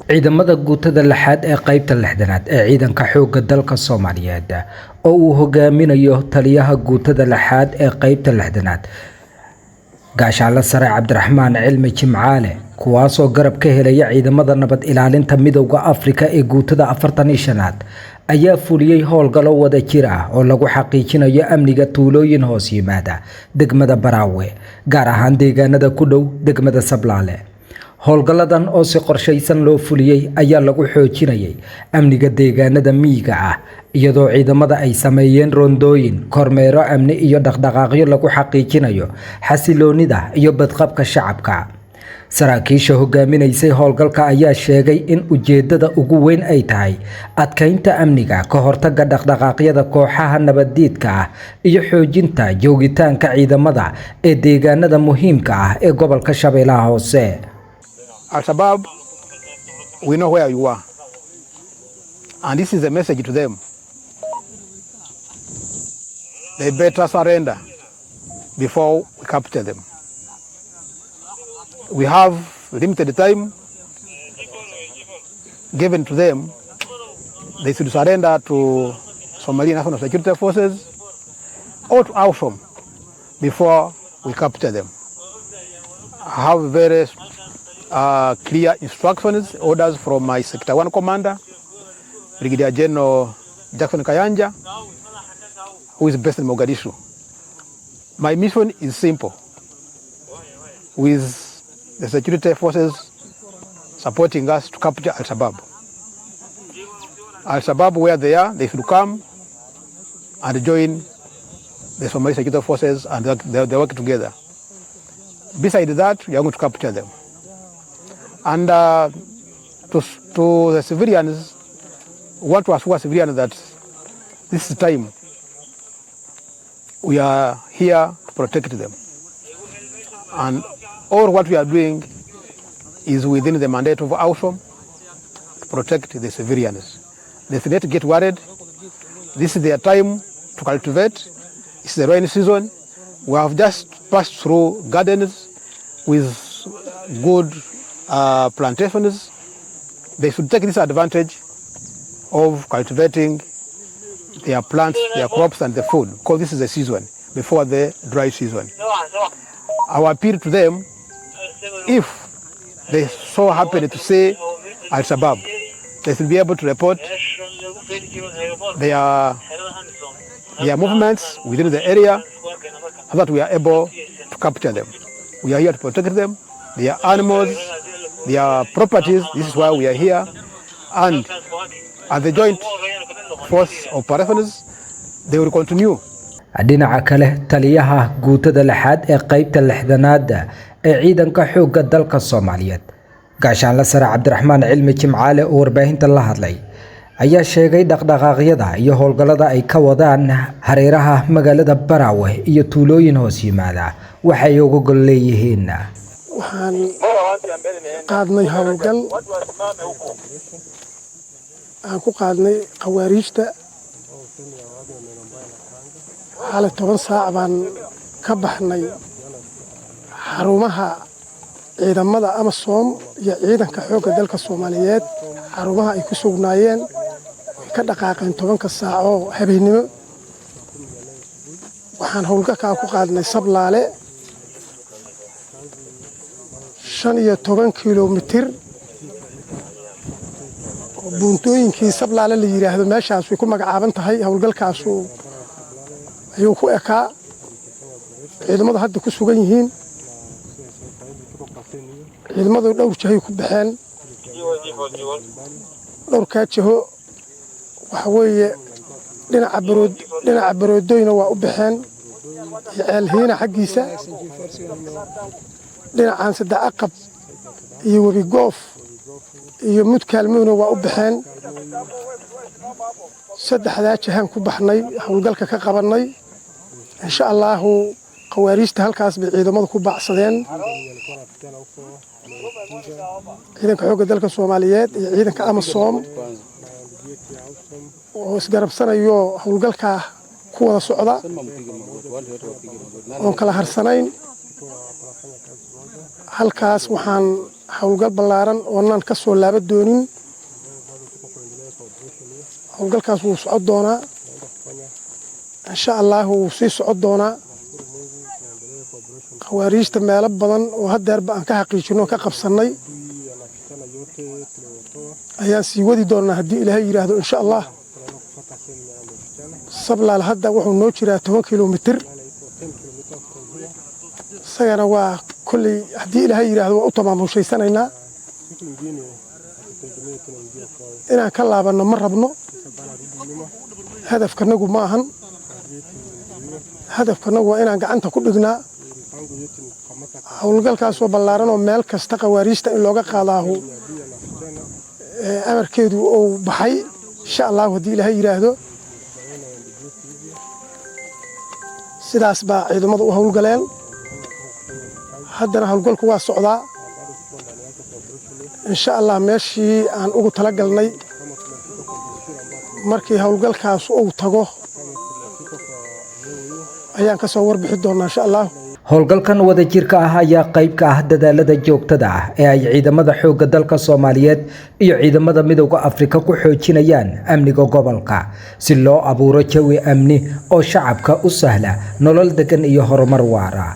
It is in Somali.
ciidamada guutada lixaad ee qaybta lixdanaad ee ciidanka xoogga dalka Soomaaliyeed oo uu hogaaminayo taliyaha guutada lixaad ee qaybta lixdanaad gaashaale sare Cabdiraxmaan Cilmi Jimcaale kuwaasoo garab ka helaya ciidamada nabad ilaalinta midowga Afrika ee guutada 45aad ayaa fuliyay howlgallo wada jir ah oo lagu xaqiijinayo amniga tuulooyin hoos yimaada degmada Baraawe gaar ahaan deegaanada ku dhow degmada Sablaale. howlgalladan oo si qorshaysan loo fuliyay ayaa lagu xoojinayay amniga deegaanada miyiga ah iyadoo ciidamada ay sameeyeen rondooyin kormeero amni iyo dhaqdhaqaaqyo lagu xaqiijinayo xasiloonida iyo badqabka shacabka. saraakiisha hogaaminaysay howlgalka ayaa sheegay in ujeedada ugu weyn ay tahay adkeynta amniga ka hortagga dhaqdhaqaaqyada kooxaha nabaddiidka ah iyo xoojinta joogitaanka ciidamada ee deegaanada muhiimka ah ee gobolka Shabeellaha Hoose. Al-Shabaab, we know where you are. And this is a message to them. They better surrender before we capture them. We have limited time given to them. They should surrender to Somali National Security Forces or to AFROM before we capture them. I have very clear instructions, orders from my Sector 1 Commander, Brigadier General Jackson Kayanja, who is based in Mogadishu. My mission is simple. With the security forces supporting us to capture Al-Shabaab. Al-Shabaab, where they are, they should come and join the Somali security forces and they work together. Besides that, we are going to capture them. And to the civilians, we want to assure civilians that this is time we are here to protect them. And all what we are doing is within the mandate of AFROM to protect the civilians. They should not get worried. This is their time to cultivate. It's the rainy season. We have just passed through gardens with good plantations. They should take this advantage of cultivating their plants, their crops and the food, because this is the season before the dry season. Our appeal to them, if they so happen to say Al-Shabaab, they should be able to report their movements within the area so that we are able to capture them. We are here to protect them, their animals, their properties. This is why we are here. And as the joint force operations, they will continue. dhinaca kale taliyaha guutada lixaad ee qaybta lixdanaad ee ciidanka xoogga dalka Soomaaliyeed gaashaale sare Cabdiraxmaan Cilmi Jimcaale oo warbaahinta la hadlay ayaa sheegay dhaqdhaqaaqyada iyo howlgallada ay ka wadaan hareeraha magaalada Baraawe iyo tuulooyin hoos yimaada waxay uga gol leeyihiin. waxaan qaadnay howlgal aan ku qaadnay qawaariijta xalay 10 saac baan ka baxnay xarumaha ciidamada AMISOM iyo ciidanka xoogga dalka Soomaaliyeed xarumaha ay ku sugnaayeen ka dhaqaaqeen 10 saac oo habeenimo. waxaan howlgalka ku qaadnay Sablaale 15 kilomitir buuntooyinkii Sablaale la yiraahdo meeshaas way ku magacaaban tahay. howlgalkaas ayuu ku ekaa ciidamada hadda ku sugan yihiin. ciidamadu dhowr jahay ku baxeen dhowr ka jaho waxa weeye dhinaca baroodoyna waa u baxeen ceelhiina xaggiisa dhinacaan saddex aqab iyo webi goof iyo mudkaalmowna waa u baxeen. saddexdaa jahaan ku baxnay howlgalka ka qabanay. insha allahu qawaariijta halkaas bay ciidamadu ku baacsadeen. ciidanka xoogga dalka Soomaaliyeed iyo ciidanka AMISOM oo isgarabsanayo howlgalka ku wada socda oo kala harsanayn. halkaas waxaan howlgal ballaaran oo aan ka soo laaba doonin howlgalkaas wuu socod doonaa insha Allah wuu sii socod doonaa qawaariijta meelo badan oo haddeerba aan ka xaqiijino ka qabsanay ayaan sii wadi doonaa haddii Ilaahay yiraahdo insha Allah sablaal hadda wuxuu noo jiraa 10 kilomitir sagana waa kulli haddii Ilaahay yiraahdo waa u tamaamushaysanayna inaan ka laabano ma rabno hadafkanagu ma ahan hadafkanagu waa inaan gacanta ku dhignaa howlgalkaas oo ballaaran oo meel kasta qawaariijta in looga qaadaaho amarkeedu uu baxay insha Allah haddii Ilaahay yiraahdo sidaas baa ciidamadu u howlgaleen haddana howlgalku waa socdaa insha Allah meeshii aan ugu talagalnay markii howlgalkaas uu tago ayaan ka soo warbixi doonaa insha Allah howlgalkan wadajirka ah ayaa qayb ka ah dadaalada joogtada ah ee ay ciidamada xoogga dalka Soomaaliyeed iyo ciidamada midowga Afrika ku xoojinayaan amniga gobolka si loo abuuro jawi amni oo shacabka u sahla nolol degan iyo horumar waara.